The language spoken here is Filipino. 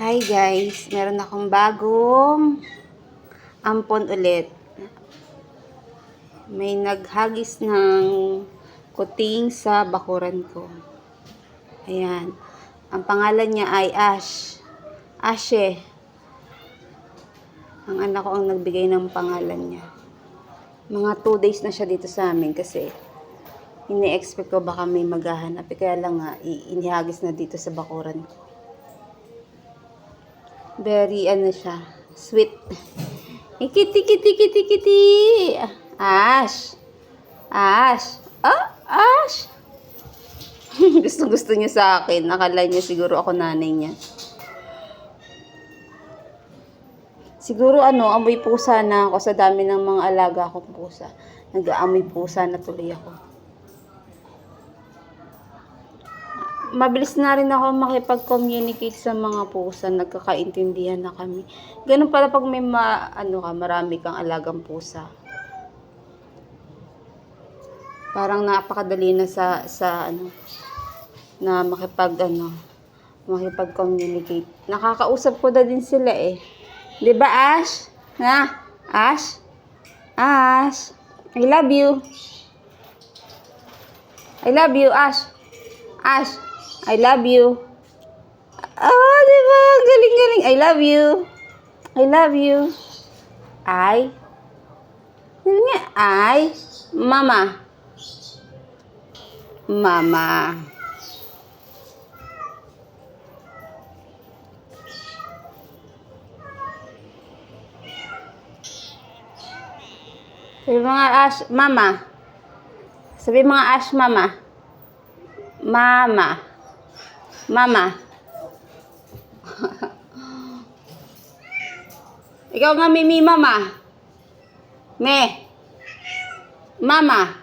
Hi guys, meron akong bagong ampon ulit. May naghagis ng kuting sa bakuran ko. Ayan. Ang pangalan niya ay Ash. Ashe. Ang anak ko ang nagbigay ng pangalan niya. Mga 2 days na siya dito sa amin kasi ini-expect ko baka may maghahanap. Kaya lang nga, inihagis na dito sa bakuran ko. Very siya, sweet. Kitty. Ash. Ash. Oh, Ash. Gusto niya sa akin. Akala niya siguro ako nanay niya. Siguro amoy pusa na ako sa dami ng mga alaga akong pusa. Nag-aamoy pusa na tuloy ako. Mabilis na rin ako makipag-communicate sa mga pusa, nagkakaintindihan na kami. Ganun pala pag may marami kang alagang pusa. Parang napakadali na na makipag-communicate. Nakakausap ko na din sila eh. 'Di ba, Ash? Na? Ash? Ash? I love you. I love you, Ash. Ash, I love you. Diba? Galing. I love you. I love you. Mama. Mama. Sabi mga Ash, mama. Sabi mga Ash, mama. Mama. Ikaw nga, Mimi, mama. Mama.